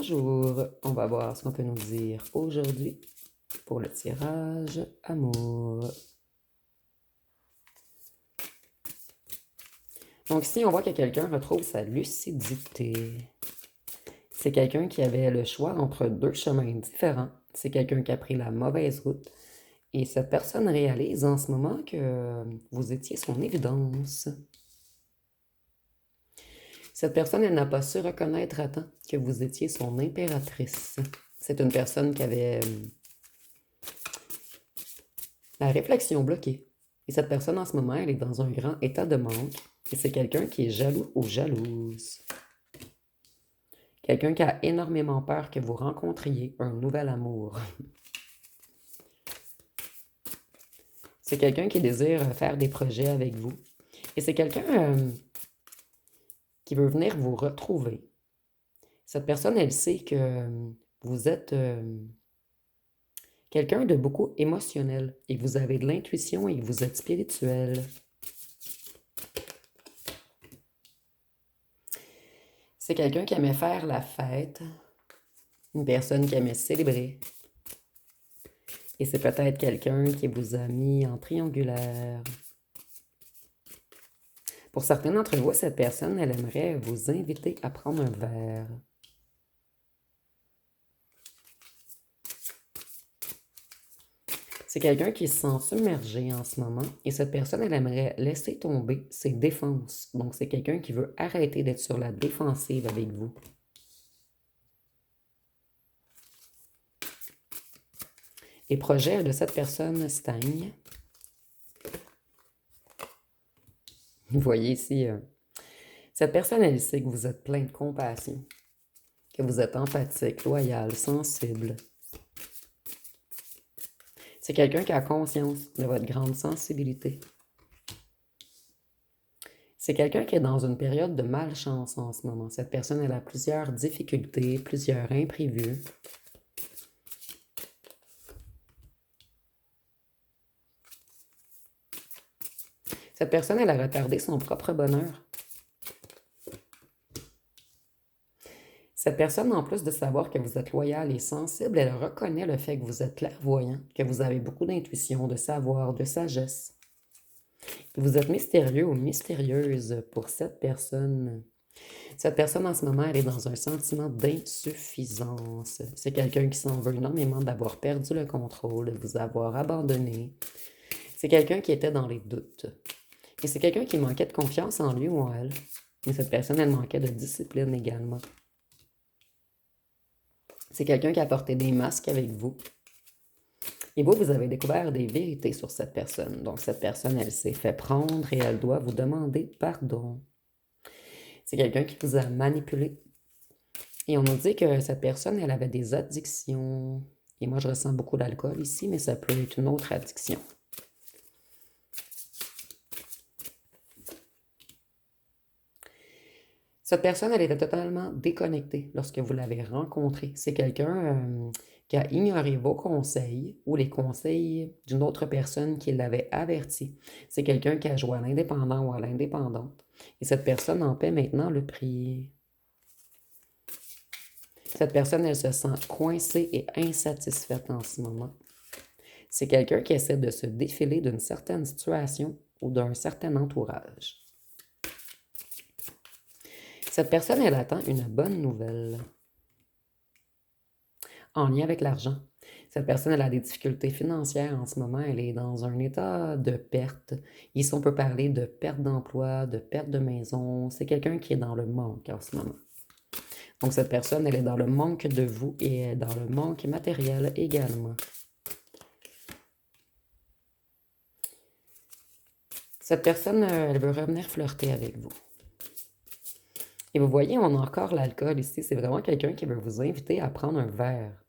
Bonjour, on va voir ce qu'on peut nous dire aujourd'hui pour le tirage amour. Donc ici, on voit que quelqu'un retrouve sa lucidité. C'est quelqu'un qui avait le choix entre deux chemins différents. C'est quelqu'un qui a pris la mauvaise route. Et cette personne réalise en ce moment que vous étiez son évidence. Cette personne, elle n'a pas su reconnaître à temps que vous étiez son impératrice. C'est une personne qui avait la réflexion bloquée. Et cette personne, en ce moment, elle est dans un grand état de manque. Et c'est quelqu'un qui est jaloux ou jalouse. Quelqu'un qui a énormément peur que vous rencontriez un nouvel amour. C'est quelqu'un qui désire faire des projets avec vous. Et c'est quelqu'un qui veut venir vous retrouver. Cette personne, elle sait que vous êtes quelqu'un de beaucoup émotionnel et que vous avez de l'intuition et que vous êtes spirituel. C'est quelqu'un qui aimait faire la fête, une personne qui aimait célébrer. Et c'est peut-être quelqu'un qui vous a mis en triangulaire. Pour certains d'entre vous, cette personne, elle aimerait vous inviter à prendre un verre. C'est quelqu'un qui se sent submergé en ce moment et cette personne, elle aimerait laisser tomber ses défenses. Donc, c'est quelqu'un qui veut arrêter d'être sur la défensive avec vous. Les projets de cette personne stagnent. Vous voyez ici, cette personne, elle sait que vous êtes plein de compassion, que vous êtes empathique, loyal, sensible. C'est quelqu'un qui a conscience de votre grande sensibilité. C'est quelqu'un qui est dans une période de malchance en ce moment. Cette personne, elle a plusieurs difficultés, plusieurs imprévus. Cette personne, elle a retardé son propre bonheur. Cette personne, en plus de savoir que vous êtes loyal et sensible, elle reconnaît le fait que vous êtes clairvoyant, que vous avez beaucoup d'intuition, de savoir, de sagesse. Vous êtes mystérieux ou mystérieuse pour cette personne. Cette personne, en ce moment, elle est dans un sentiment d'insuffisance. C'est quelqu'un qui s'en veut énormément d'avoir perdu le contrôle, de vous avoir abandonné. C'est quelqu'un qui était dans les doutes. Et c'est quelqu'un qui manquait de confiance en lui ou en elle. Et cette personne, elle manquait de discipline également. C'est quelqu'un qui a porté des masques avec vous. Et vous avez découvert des vérités sur cette personne. Donc, cette personne, elle s'est fait prendre et elle doit vous demander pardon. C'est quelqu'un qui vous a manipulé. Et on nous dit que cette personne, elle avait des addictions. Et moi, je ressens beaucoup d'alcool ici, mais ça peut être une autre addiction. Cette personne, elle était totalement déconnectée lorsque vous l'avez rencontrée. C'est quelqu'un qui a ignoré vos conseils ou les conseils d'une autre personne qui l'avait averti. C'est quelqu'un qui a joué à l'indépendant ou à l'indépendante. Et cette personne en paie maintenant le prix. Cette personne, elle se sent coincée et insatisfaite en ce moment. C'est quelqu'un qui essaie de se défiler d'une certaine situation ou d'un certain entourage. Cette personne, elle attend une bonne nouvelle en lien avec l'argent. Cette personne, elle a des difficultés financières en ce moment. Elle est dans un état de perte. Ici, on peut parler de perte d'emploi, de perte de maison. C'est quelqu'un qui est dans le manque en ce moment. Donc, cette personne, elle est dans le manque de vous et dans le manque matériel également. Cette personne, elle veut revenir flirter avec vous. Et vous voyez, on a encore l'alcool ici. C'est vraiment quelqu'un qui veut vous inviter à prendre un verre.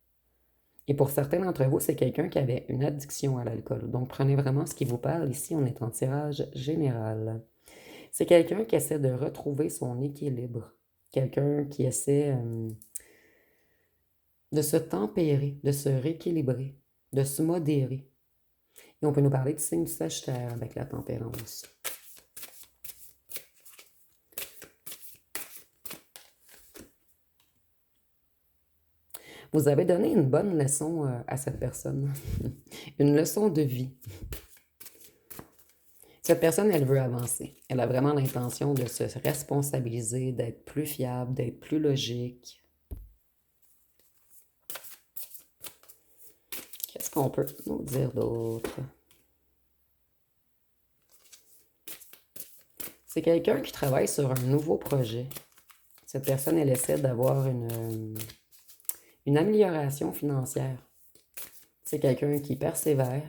Et pour certains d'entre vous, c'est quelqu'un qui avait une addiction à l'alcool. Donc, prenez vraiment ce qui vous parle. Ici, on est en tirage général. C'est quelqu'un qui essaie de retrouver son équilibre. Quelqu'un qui essaie de se tempérer, de se rééquilibrer, de se modérer. Et on peut nous parler du signe du Sagittaire avec la tempérance. Vous avez donné une bonne leçon à cette personne, une leçon de vie. Cette personne, elle veut avancer. Elle a vraiment l'intention de se responsabiliser, d'être plus fiable, d'être plus logique. Qu'est-ce qu'on peut nous dire d'autre? C'est quelqu'un qui travaille sur un nouveau projet. Cette personne, elle essaie d'avoir une amélioration financière. C'est quelqu'un qui persévère.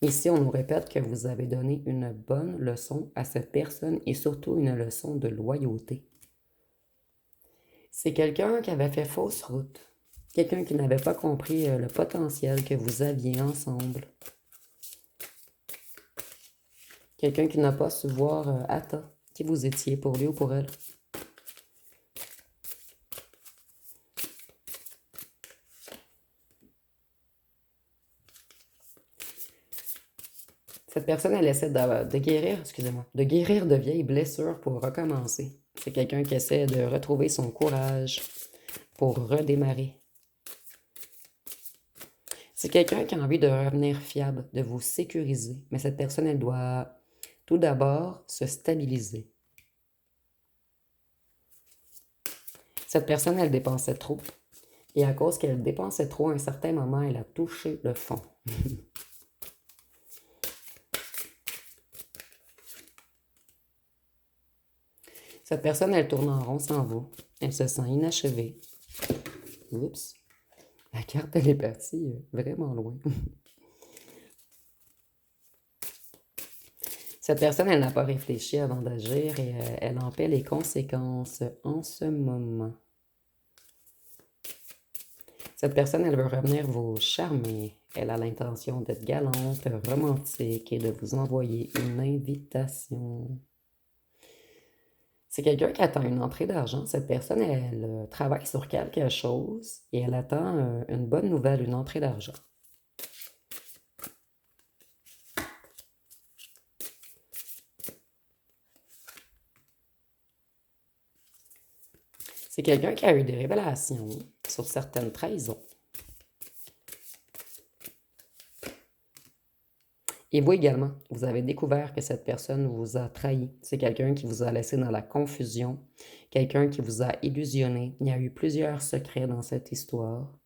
Ici, on nous répète que vous avez donné une bonne leçon à cette personne et surtout une leçon de loyauté. C'est quelqu'un qui avait fait fausse route. Quelqu'un qui n'avait pas compris le potentiel que vous aviez ensemble. Quelqu'un qui n'a pas su voir à temps qui vous étiez pour lui ou pour elle. Cette personne, elle essaie de guérir, excusez-moi, de guérir de vieilles blessures pour recommencer. C'est quelqu'un qui essaie de retrouver son courage pour redémarrer. C'est quelqu'un qui a envie de revenir fiable, de vous sécuriser. Mais cette personne, elle doit tout d'abord se stabiliser. Cette personne, elle dépensait trop. Et à cause qu'elle dépensait trop, à un certain moment, elle a touché le fond. Cette personne, elle tourne en rond sans vous. Elle se sent inachevée. Oups. La carte, elle est partie vraiment loin. Cette personne, elle n'a pas réfléchi avant d'agir et elle en paie les conséquences en ce moment. Cette personne, elle veut revenir vous charmer. Elle a l'intention d'être galante, romantique et de vous envoyer une invitation. C'est quelqu'un qui attend une entrée d'argent. Cette personne, elle travaille sur quelque chose et elle attend une bonne nouvelle, une entrée d'argent. C'est quelqu'un qui a eu des révélations sur certaines trahisons. Et vous également, vous avez découvert que cette personne vous a trahi. C'est quelqu'un qui vous a laissé dans la confusion, quelqu'un qui vous a illusionné. Il y a eu plusieurs secrets dans cette histoire.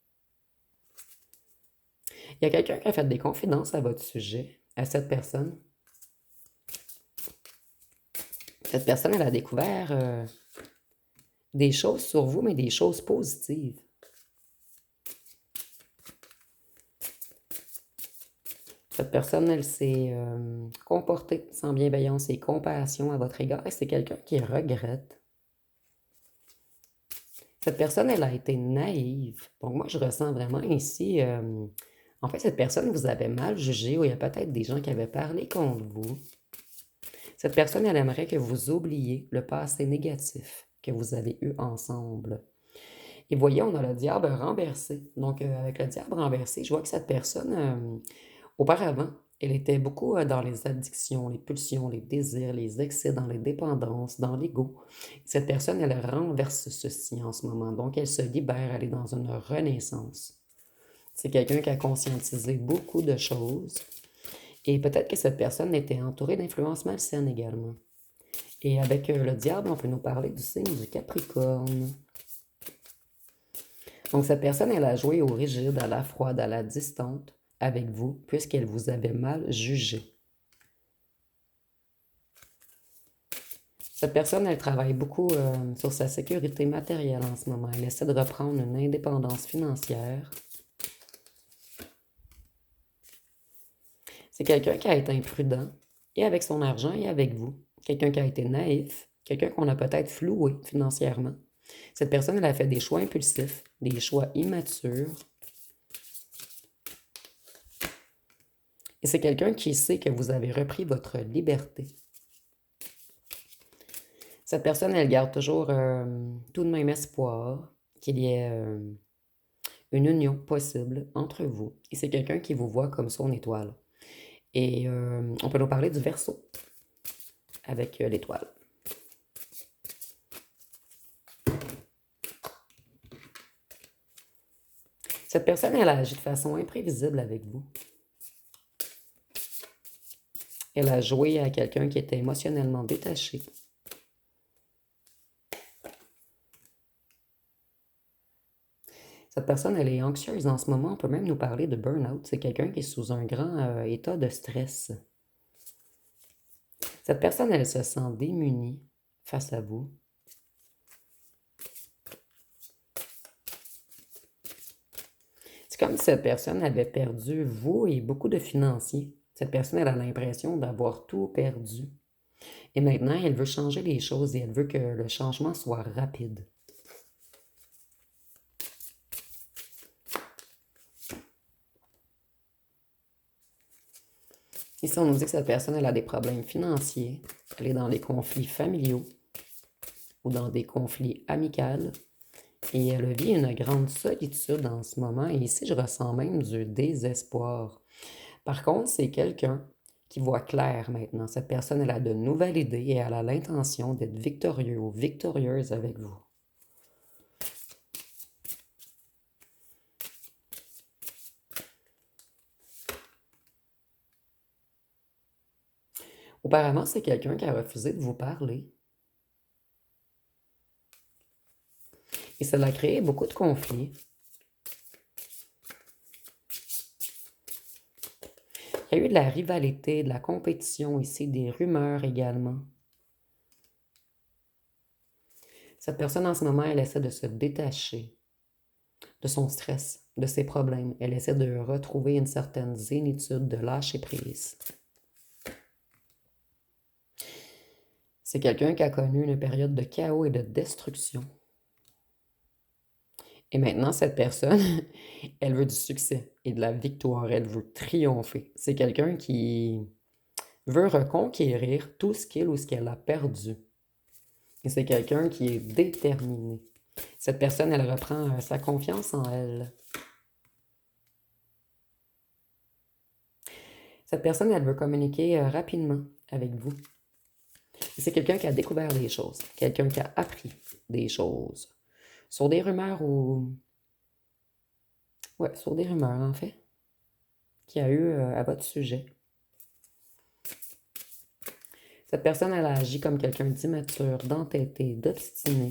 Il y a quelqu'un qui a fait des confidences à votre sujet, à cette personne. Cette personne, elle a découvert des choses sur vous, mais des choses positives. Cette personne, elle s'est comportée sans bienveillance et compassion à votre égard et c'est quelqu'un qui regrette. Cette personne, elle a été naïve. Donc moi, je ressens vraiment ici, en fait, cette personne vous avait mal jugé ou il y a peut-être des gens qui avaient parlé contre vous. Cette personne, elle aimerait que vous oubliez le passé négatif que vous avez eu ensemble. Et voyez, on a le diable renversé. Donc, avec le diable renversé, je vois que cette personne, auparavant, elle était beaucoup dans les addictions, les pulsions, les désirs, les excès, dans les dépendances, dans l'ego. Cette personne, elle renverse ceci en ce moment. Donc, elle se libère, elle est dans une renaissance. C'est quelqu'un qui a conscientisé beaucoup de choses. Et peut-être que cette personne était entourée d'influences malsaines également. Et avec le diable, on peut nous parler du signe du Capricorne. Donc, cette personne, elle a joué au rigide, à la froide, à la distante avec vous, puisqu'elle vous avait mal jugé. Cette personne, elle travaille beaucoup sur sa sécurité matérielle en ce moment. Elle essaie de reprendre une indépendance financière. C'est quelqu'un qui a été imprudent, et avec son argent, et avec vous. Quelqu'un qui a été naïf, quelqu'un qu'on a peut-être floué financièrement. Cette personne, elle a fait des choix impulsifs, des choix immatures. Et c'est quelqu'un qui sait que vous avez repris votre liberté. Cette personne, elle garde toujours tout de même espoir qu'il y ait une union possible entre vous. Et c'est quelqu'un qui vous voit comme son étoile. Et on peut nous parler du Verseau avec l'étoile. Cette personne, elle agit de façon imprévisible avec vous. Elle a joué à quelqu'un qui était émotionnellement détaché. Cette personne, elle est anxieuse en ce moment. On peut même nous parler de burn-out. C'est quelqu'un qui est sous un grand état de stress. Cette personne, elle se sent démunie face à vous. C'est comme si cette personne avait perdu vous et beaucoup de financiers. Cette personne, elle a l'impression d'avoir tout perdu. Et maintenant, elle veut changer les choses et elle veut que le changement soit rapide. Ici, on nous dit que cette personne, elle a des problèmes financiers, elle est dans les conflits familiaux ou dans des conflits amicaux et elle vit une grande solitude en ce moment. Et ici, je ressens même du désespoir. Par contre, c'est quelqu'un qui voit clair maintenant. Cette personne, elle a de nouvelles idées et elle a l'intention d'être victorieux ou victorieuse avec vous. Auparavant, c'est quelqu'un qui a refusé de vous parler. Et ça a créé beaucoup de conflits. Il y a eu de la rivalité, de la compétition ici, des rumeurs également. Cette personne en ce moment, elle essaie de se détacher de son stress, de ses problèmes. Elle essaie de retrouver une certaine zénitude, de lâcher prise. C'est quelqu'un qui a connu une période de chaos et de destruction. Et maintenant, cette personne, elle veut du succès et de la victoire. Elle veut triompher. C'est quelqu'un qui veut reconquérir tout ce qu'il ou ce qu'elle a perdu. Et c'est quelqu'un qui est déterminé. Cette personne, elle reprend sa confiance en elle. Cette personne, elle veut communiquer rapidement avec vous. Et c'est quelqu'un qui a découvert des choses, quelqu'un qui a appris des choses. Sur des rumeurs ou... Ouais, sur des rumeurs, en fait, qu'il y a eu à votre sujet. Cette personne, elle a agi comme quelqu'un d'immature, d'entêté, d'obstiné.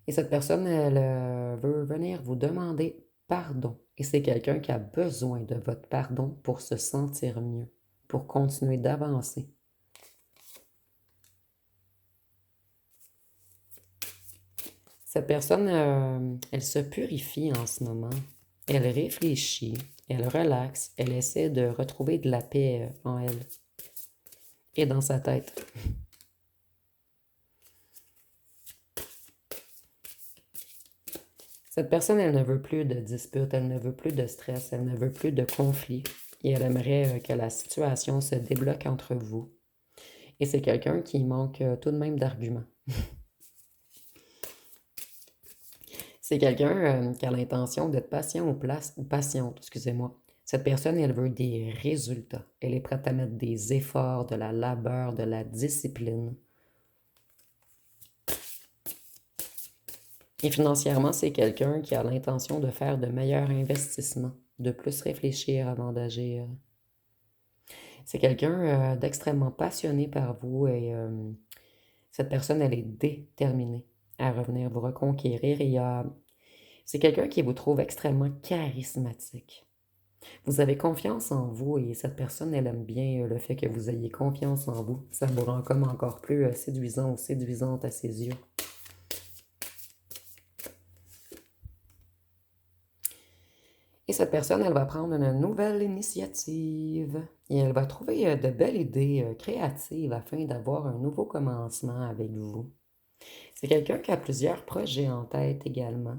Et cette personne, elle veut venir vous demander pardon. Et c'est quelqu'un qui a besoin de votre pardon pour se sentir mieux, pour continuer d'avancer. Cette personne, elle se purifie en ce moment. Elle réfléchit, elle relaxe, elle essaie de retrouver de la paix en elle et dans sa tête. Cette personne, elle ne veut plus de disputes, elle ne veut plus de stress, elle ne veut plus de conflits. Et elle aimerait que la situation se débloque entre vous. Et c'est quelqu'un qui manque tout de même d'arguments. C'est quelqu'un qui a l'intention d'être patient ou patiente, excusez-moi. Cette personne, elle veut des résultats. Elle est prête à mettre des efforts, de la labeur, de la discipline. Et financièrement, c'est quelqu'un qui a l'intention de faire de meilleurs investissements, de plus réfléchir avant d'agir. C'est quelqu'un d'extrêmement passionné par vous et cette personne, elle est déterminée à revenir vous reconquérir et c'est quelqu'un qui vous trouve extrêmement charismatique. Vous avez confiance en vous et cette personne, elle aime bien le fait que vous ayez confiance en vous. Ça vous rend comme encore plus séduisant ou séduisante à ses yeux. Et cette personne, elle va prendre une nouvelle initiative et elle va trouver de belles idées créatives afin d'avoir un nouveau commencement avec vous. C'est quelqu'un qui a plusieurs projets en tête également.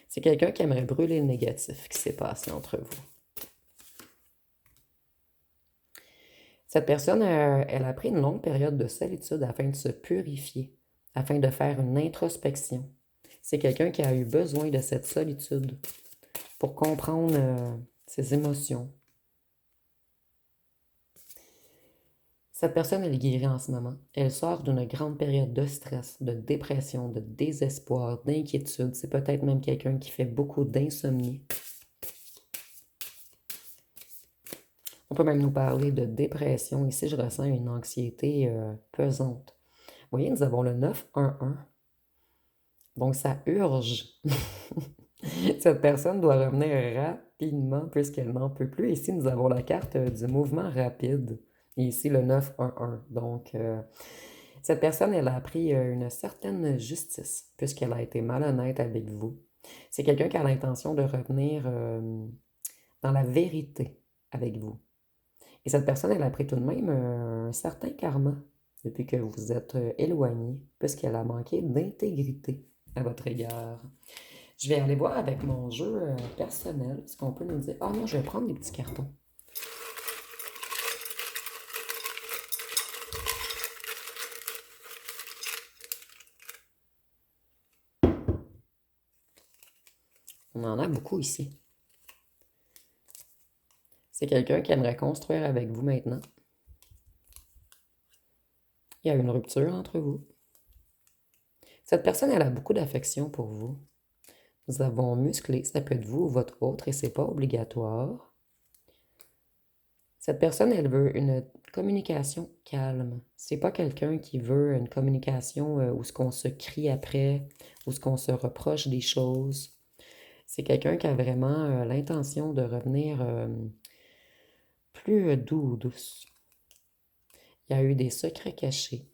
C'est quelqu'un qui aimerait brûler le négatif qui s'est passé entre vous. Cette personne, elle a pris une longue période de solitude afin de se purifier, afin de faire une introspection. C'est quelqu'un qui a eu besoin de cette solitude pour comprendre ses émotions. Cette personne, elle est guérie en ce moment. Elle sort d'une grande période de stress, de dépression, de désespoir, d'inquiétude. C'est peut-être même quelqu'un qui fait beaucoup d'insomnie. On peut même nous parler de dépression. Ici, je ressens une anxiété pesante. Vous voyez, nous avons le 911. Donc, ça urge. Cette personne doit revenir rapidement puisqu'elle n'en peut plus. Ici, nous avons la carte du mouvement rapide. Et ici, le 911. Donc, cette personne, elle a appris une certaine justice puisqu'elle a été malhonnête avec vous. C'est quelqu'un qui a l'intention de revenir dans la vérité avec vous. Et cette personne, elle a pris tout de même un certain karma depuis que vous êtes éloigné, puisqu'elle a manqué d'intégrité à votre égard. Je vais aller voir avec mon jeu personnel ce qu'on peut nous dire. Ah non, je vais prendre des petits cartons. On en a beaucoup ici. C'est quelqu'un qui aimerait construire avec vous maintenant. Il y a une rupture entre vous. Cette personne, elle a beaucoup d'affection pour vous. Nous avons musclé, ça peut être vous ou votre autre et c'est pas obligatoire. Cette personne, elle veut une communication calme. C'est pas quelqu'un qui veut une communication où ce qu'on se crie après, où ce qu'on se reproche des choses. C'est quelqu'un qui a vraiment l'intention de revenir plus doux ou douce. Il y a eu des secrets cachés.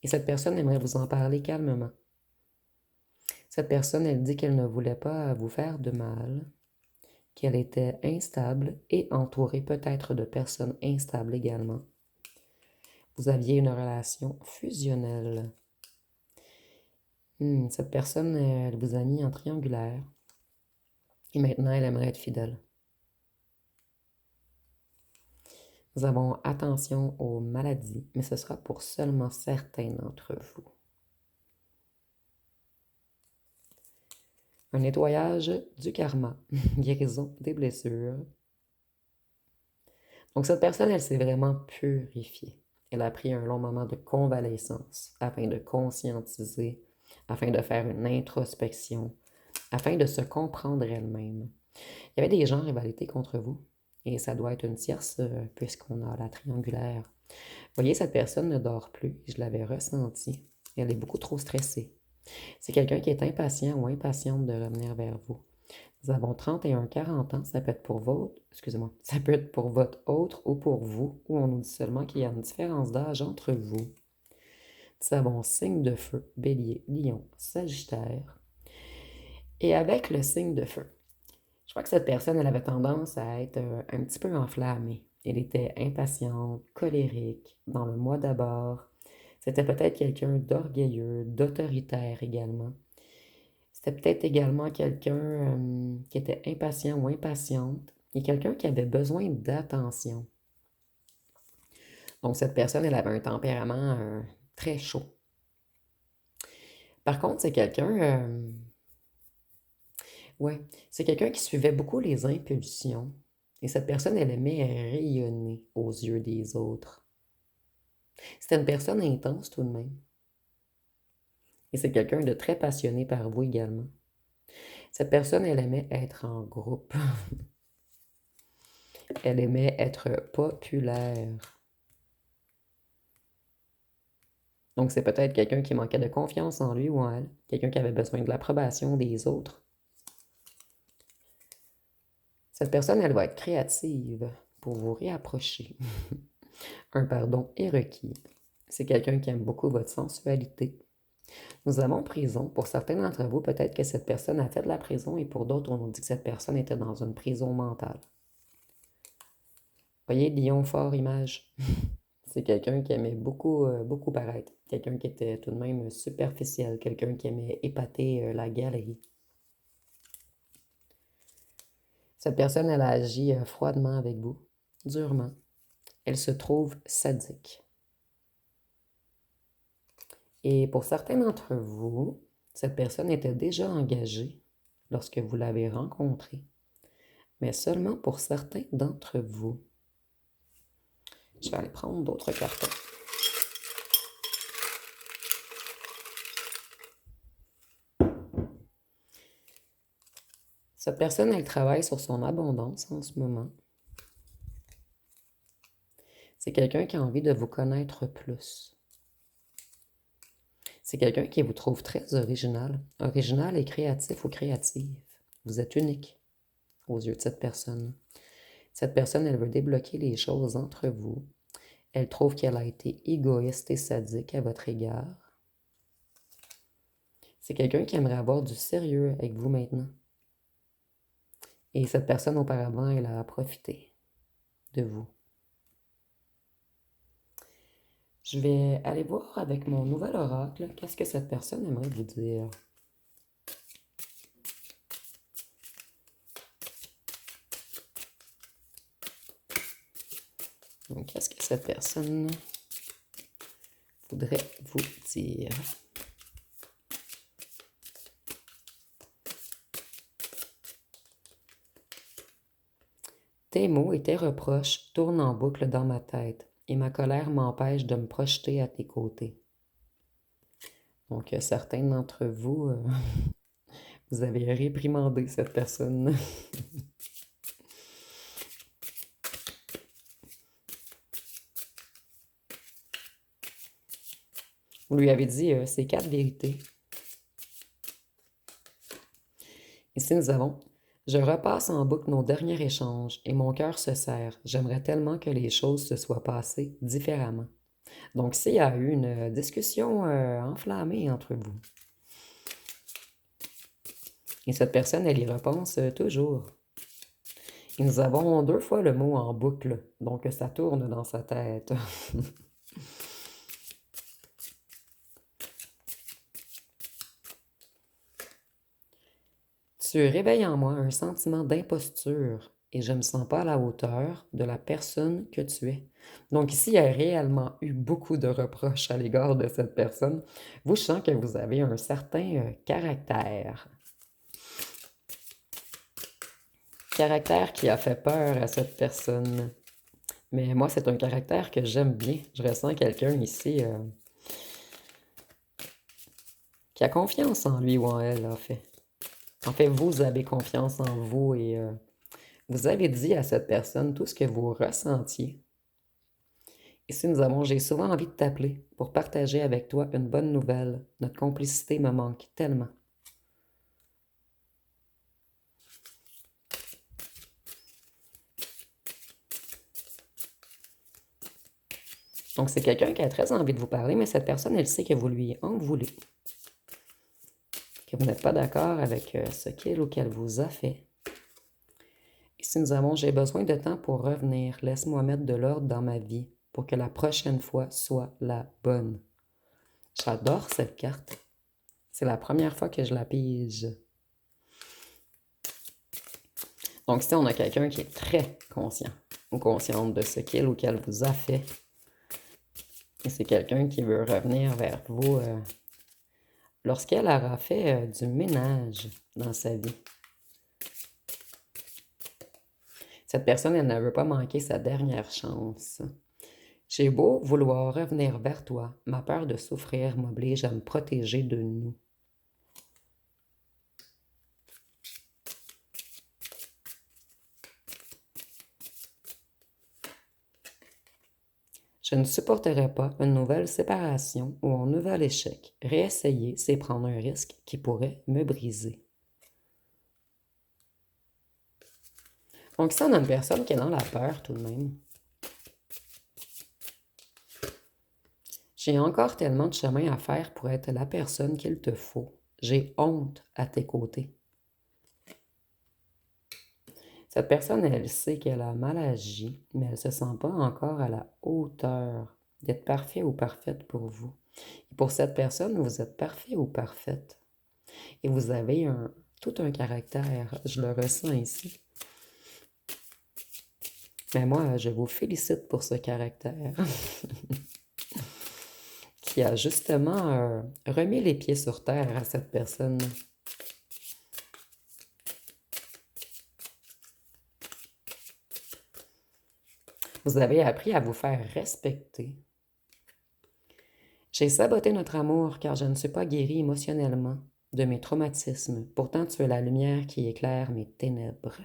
Et cette personne aimerait vous en parler calmement. Cette personne, elle dit qu'elle ne voulait pas vous faire de mal, qu'elle était instable et entourée peut-être de personnes instables également. Vous aviez une relation fusionnelle. Cette personne, elle vous a mis en triangulaire. Et maintenant, elle aimerait être fidèle. Nous avons attention aux maladies, mais ce sera pour seulement certains d'entre vous. Un nettoyage du karma, guérison des blessures. Donc cette personne, elle s'est vraiment purifiée. Elle a pris un long moment de convalescence afin de conscientiser, afin de faire une introspection, afin de se comprendre elle-même. Il y avait des gens en rivalité contre vous, et ça doit être une tierce puisqu'on a la triangulaire. Vous voyez, cette personne ne dort plus, je l'avais ressenti. Elle est beaucoup trop stressée. C'est quelqu'un qui est impatient ou impatiente de revenir vers vous. Nous avons 31-40 ans, ça peut être pour votre, excusez-moi, ça peut être pour votre autre ou pour vous, ou on nous dit seulement qu'il y a une différence d'âge entre vous. Nous avons signe de feu, bélier, lion, sagittaire. Et avec le signe de feu, je crois que cette personne, elle avait tendance à être un petit peu enflammée. Elle était impatiente, colérique, dans le mois d'abord. C'était peut-être quelqu'un d'orgueilleux, d'autoritaire également. C'était peut-être également quelqu'un qui était impatient ou impatiente et quelqu'un qui avait besoin d'attention. Donc, cette personne, elle avait un tempérament très chaud. Par contre, c'est quelqu'un, ouais, c'est quelqu'un qui suivait beaucoup les impulsions. Et cette personne, elle aimait rayonner aux yeux des autres. C'était une personne intense tout de même. Et c'est quelqu'un de très passionné par vous également. Cette personne, elle aimait être en groupe. Elle aimait être populaire. Donc, c'est peut-être quelqu'un qui manquait de confiance en lui ou en elle. Quelqu'un qui avait besoin de l'approbation des autres. Cette personne, elle va être créative pour vous réapprocher. Un pardon est requis. C'est quelqu'un qui aime beaucoup votre sensualité. Nous avons prison. Pour certains d'entre vous, peut-être que cette personne a fait de la prison et pour d'autres, on nous dit que cette personne était dans une prison mentale. Voyez, lion fort image. C'est quelqu'un qui aimait beaucoup, beaucoup paraître. Quelqu'un qui était tout de même superficiel. Quelqu'un qui aimait épater la galerie. Cette personne, elle a agi froidement avec vous, durement. Elle se trouve sadique. Et pour certains d'entre vous, cette personne était déjà engagée lorsque vous l'avez rencontrée, mais seulement pour certains d'entre vous. Je vais aller prendre d'autres cartons. Cette personne, elle travaille sur son abondance en ce moment. C'est quelqu'un qui a envie de vous connaître plus. C'est quelqu'un qui vous trouve très original. Original et créatif ou créative. Vous êtes unique aux yeux de cette personne. Cette personne, elle veut débloquer les choses entre vous. Elle trouve qu'elle a été égoïste et sadique à votre égard. C'est quelqu'un qui aimerait avoir du sérieux avec vous maintenant. Et cette personne, auparavant, elle a profité de vous. Je vais aller voir avec mon nouvel oracle, qu'est-ce que cette personne aimerait vous dire. Donc, qu'est-ce que cette personne voudrait vous dire? Tes mots et tes reproches tournent en boucle dans ma tête et ma colère m'empêche de me projeter à tes côtés. Donc, certains d'entre vous, vous avez réprimandé cette personne. Vous lui avez dit ces 4 vérités. Ici, nous avons « Je repasse en boucle nos derniers échanges et mon cœur se serre. J'aimerais tellement que les choses se soient passées différemment. » Donc, s'il y a eu une discussion enflammée entre vous, et cette personne, elle y repense toujours. Et nous avons 2 fois le mot en boucle, donc ça tourne dans sa tête. Tu réveilles en moi un sentiment d'imposture et je ne me sens pas à la hauteur de la personne que tu es. Donc ici, il y a réellement eu beaucoup de reproches à l'égard de cette personne. Vous, je sens que vous avez un certain caractère. Caractère qui a fait peur à cette personne. Mais moi, c'est un caractère que j'aime bien. Je ressens quelqu'un ici qui a confiance en lui ou en elle, en fait. En fait, vous avez confiance en vous et vous avez dit à cette personne tout ce que vous ressentiez. Ici, nous avons « J'ai souvent envie de t'appeler pour partager avec toi une bonne nouvelle. Notre complicité me manque tellement. » Donc, c'est quelqu'un qui a très envie de vous parler, mais cette personne, elle sait que vous lui en voulez. Que vous n'êtes pas d'accord avec ce qu'il ou qu'elle vous a fait. Ici, nous avons « J'ai besoin de temps pour revenir. Laisse-moi mettre de l'ordre dans ma vie pour que la prochaine fois soit la bonne. » J'adore cette carte. C'est la première fois que je la pige. Donc, ici, on a quelqu'un qui est très conscient ou consciente de ce qu'il ou qu'elle vous a fait. Et c'est quelqu'un qui veut revenir vers vous lorsqu'elle aura fait du ménage dans sa vie. Cette personne, elle ne veut pas manquer sa dernière chance. J'ai beau vouloir revenir vers toi, ma peur de souffrir m'oblige à me protéger de nous. Je ne supporterai pas une nouvelle séparation ou un nouvel échec. Réessayer, c'est prendre un risque qui pourrait me briser. Donc ça, on a une personne qui est dans la peur tout de même. J'ai encore tellement de chemin à faire pour être la personne qu'il te faut. J'ai honte à tes côtés. Cette personne, elle sait qu'elle a mal agi, mais elle ne se sent pas encore à la hauteur d'être parfait ou parfaite pour vous. Et pour cette personne, vous êtes parfait ou parfaite. Et vous avez tout un caractère, je le ressens ici. Mais moi, je vous félicite pour ce caractère qui a justement remis les pieds sur terre à cette personne. Vous avez appris à vous faire respecter. J'ai saboté notre amour car je ne suis pas guérie émotionnellement de mes traumatismes. Pourtant, tu es la lumière qui éclaire mes ténèbres.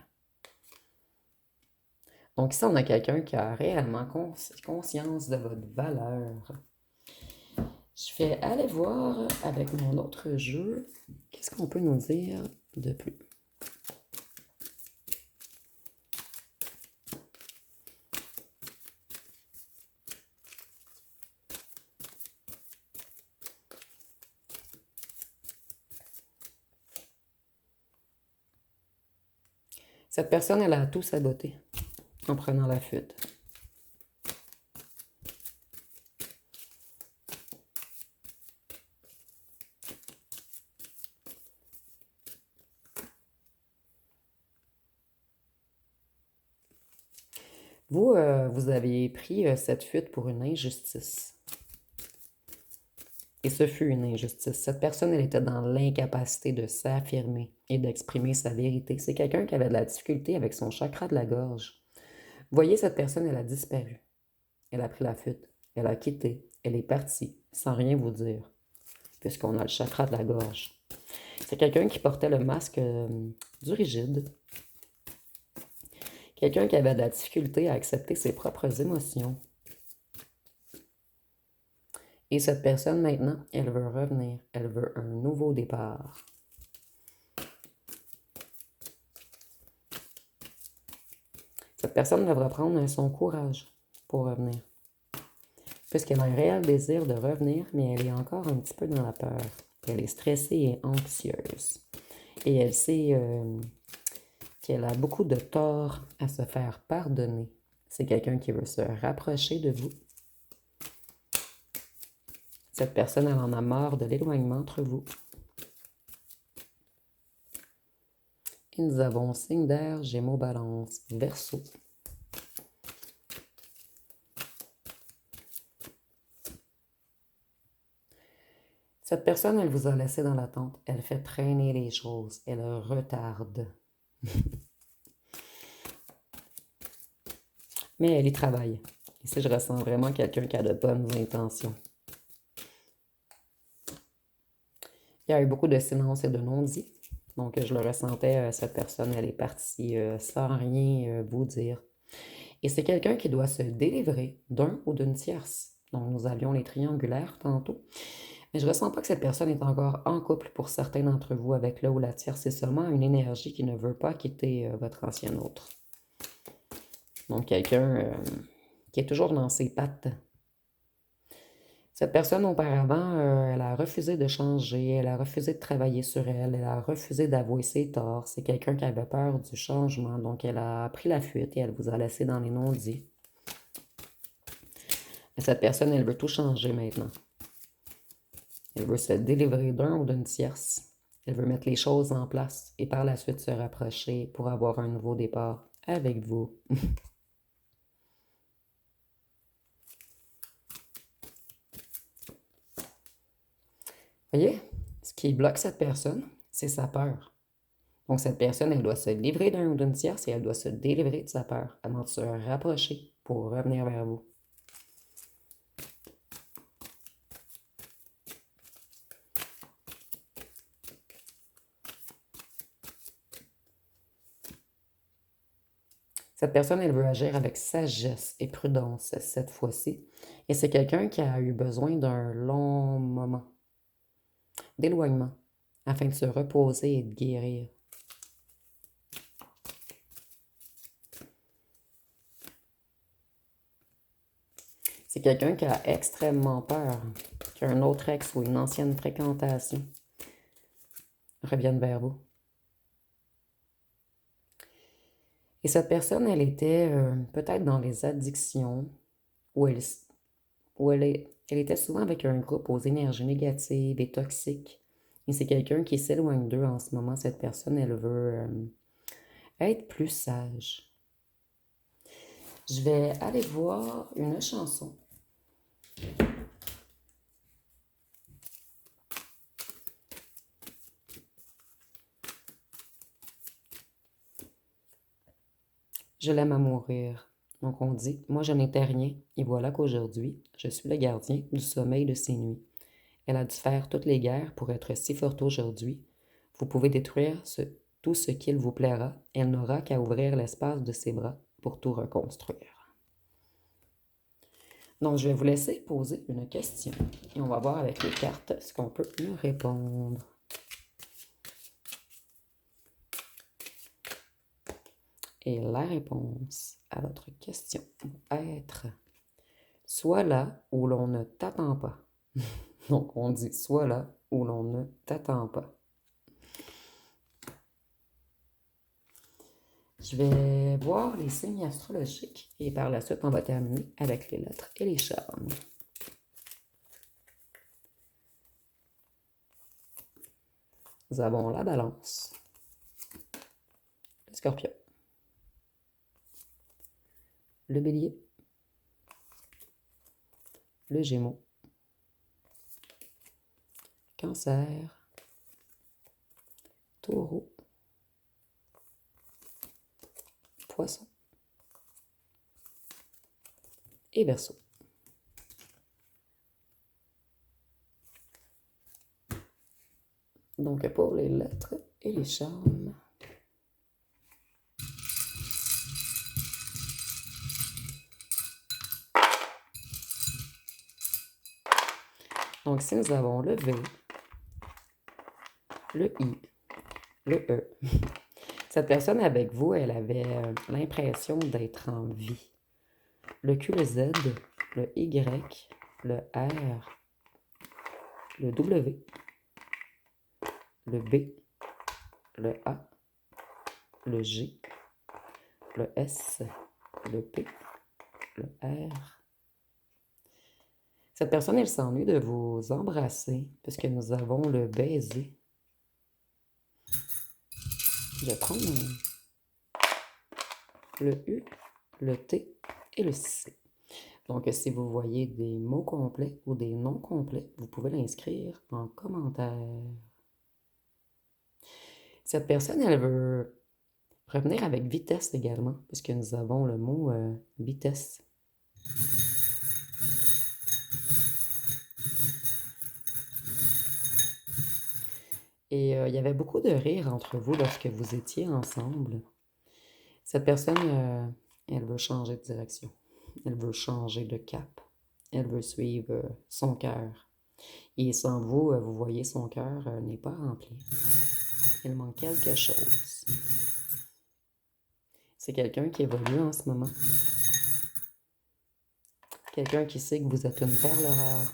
Donc ici, on a quelqu'un qui a réellement conscience de votre valeur. Je vais aller voir avec mon autre jeu. Qu'est-ce qu'on peut nous dire de plus? Cette personne, elle a tout saboté en prenant la fuite. Vous, vous avez pris cette fuite pour une injustice. Et ce fut une injustice. Cette personne, elle était dans l'incapacité de s'affirmer et d'exprimer sa vérité. C'est quelqu'un qui avait de la difficulté avec son chakra de la gorge. Vous voyez, cette personne, elle a disparu. Elle a pris la fuite. Elle a quitté. Elle est partie sans rien vous dire, puisqu'on a le chakra de la gorge. C'est quelqu'un qui portait le masque du rigide. Quelqu'un qui avait de la difficulté à accepter ses propres émotions. Et cette personne, maintenant, elle veut revenir. Elle veut un nouveau départ. Cette personne devra prendre son courage pour revenir. Puisqu'elle a un réel désir de revenir, mais elle est encore un petit peu dans la peur. Elle est stressée et anxieuse. Et elle sait qu'elle a beaucoup de tort à se faire pardonner. C'est quelqu'un qui veut se rapprocher de vous. Cette personne, elle en a marre de l'éloignement entre vous. Et nous avons signe d'air, Gémeaux, Balance, Verseau. Cette personne, elle vous a laissé dans l'attente. Elle fait traîner les choses. Elle retarde. Mais elle y travaille. Ici, je ressens vraiment quelqu'un qui a de bonnes intentions. Il y a eu beaucoup de silence et de non-dit. Donc, je le ressentais, cette personne, elle est partie sans rien vous dire. Et c'est quelqu'un qui doit se délivrer d'un ou d'une tierce. Donc, nous avions les triangulaires tantôt. Mais je ne ressens pas que cette personne est encore en couple pour certains d'entre vous avec le ou la tierce. C'est seulement une énergie qui ne veut pas quitter votre ancien autre. Donc, quelqu'un qui est toujours dans ses pattes. Cette personne, auparavant, elle a refusé de changer, elle a refusé de travailler sur elle, elle a refusé d'avouer ses torts. C'est quelqu'un qui avait peur du changement, donc elle a pris la fuite et elle vous a laissé dans les non-dits. Mais cette personne, elle veut tout changer maintenant. Elle veut se délivrer d'un ou d'une tierce. Elle veut mettre les choses en place et par la suite se rapprocher pour avoir un nouveau départ avec vous. Voyez, ce qui bloque cette personne, c'est sa peur. Donc, cette personne, elle doit se livrer d'un ou d'une tierce et elle doit se délivrer de sa peur avant de se rapprocher pour revenir vers vous. Cette personne, elle veut agir avec sagesse et prudence cette fois-ci. Et c'est quelqu'un qui a eu besoin d'un long moment d'éloignement afin de se reposer et de guérir. C'est quelqu'un qui a extrêmement peur qu'un autre ex ou une ancienne fréquentation revienne vers vous. Et cette personne, elle était peut-être dans les addictions, où elle était souvent avec un groupe aux énergies négatives et toxiques. Et c'est quelqu'un qui s'éloigne d'eux en ce moment. Cette personne, elle veut être plus sage. Je vais aller voir une chanson. Je l'aime à mourir. Donc on dit, moi je n'étais rien, et voilà qu'aujourd'hui, je suis le gardien du sommeil de ces nuits. Elle a dû faire toutes les guerres pour être si forte aujourd'hui. Vous pouvez détruire tout ce qu'il vous plaira, elle n'aura qu'à ouvrir l'espace de ses bras pour tout reconstruire. Donc je vais vous laisser poser une question, et on va voir avec les cartes ce qu'on peut me répondre. Et la réponse à votre question va être « Sois là où l'on ne t'attend pas ». Donc, on dit « Sois là où l'on ne t'attend pas ». Je vais voir les signes astrologiques et par la suite, on va terminer avec les lettres et les charmes. Nous avons la Balance, le Scorpion, le Bélier, le Gémeaux, Cancer, Taureau, Poisson et Verseau. Donc, pour les lettres et les charmes, donc si nous avons le V, le I, le E, cette personne avec vous, elle avait l'impression d'être en vie. Le Q, le Z, le Y, le R, le W, le B, le A, le G, le S, le P, le R. Cette personne, elle s'ennuie de vous embrasser puisque nous avons le baiser. Je vais prendre le U, le T et le C. Donc, si vous voyez des mots complets ou des noms complets, vous pouvez l'inscrire en commentaire. Cette personne, elle veut revenir avec vitesse également, puisque nous avons le mot vitesse. Et il y avait beaucoup de rire entre vous lorsque vous étiez ensemble. Cette personne, elle veut changer de direction. Elle veut changer de cap. Elle veut suivre son cœur. Et sans vous, vous voyez, son cœur n'est pas rempli. Il manque quelque chose. C'est quelqu'un qui évolue en ce moment. Quelqu'un qui sait que vous êtes une perle rare.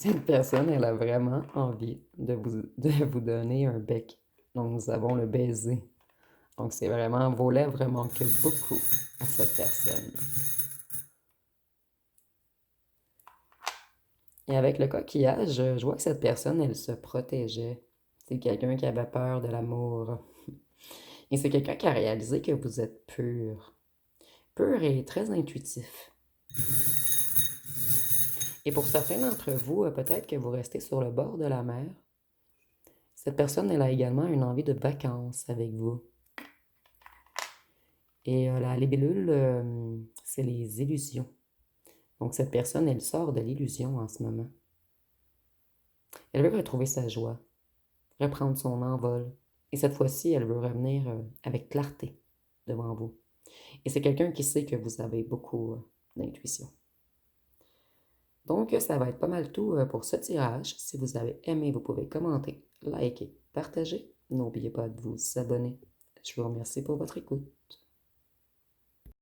Cette personne, elle a vraiment envie de vous donner un bec. Donc, nous avons le baiser. Donc, c'est vraiment, vos lèvres manquent beaucoup à cette personne. Et avec le coquillage, je vois que cette personne, elle se protégeait. C'est quelqu'un qui avait peur de l'amour. Et c'est quelqu'un qui a réalisé que vous êtes pur. Pur et très intuitif. Et pour certains d'entre vous, peut-être que vous restez sur le bord de la mer. Cette personne, elle a également une envie de vacances avec vous. Et la libellule, c'est les illusions. Donc cette personne, elle sort de l'illusion en ce moment. Elle veut retrouver sa joie, reprendre son envol. Et cette fois-ci, elle veut revenir avec clarté devant vous. Et c'est quelqu'un qui sait que vous avez beaucoup d'intuition. Donc, ça va être pas mal tout pour ce tirage. Si vous avez aimé, vous pouvez commenter, liker, partager. N'oubliez pas de vous abonner. Je vous remercie pour votre écoute.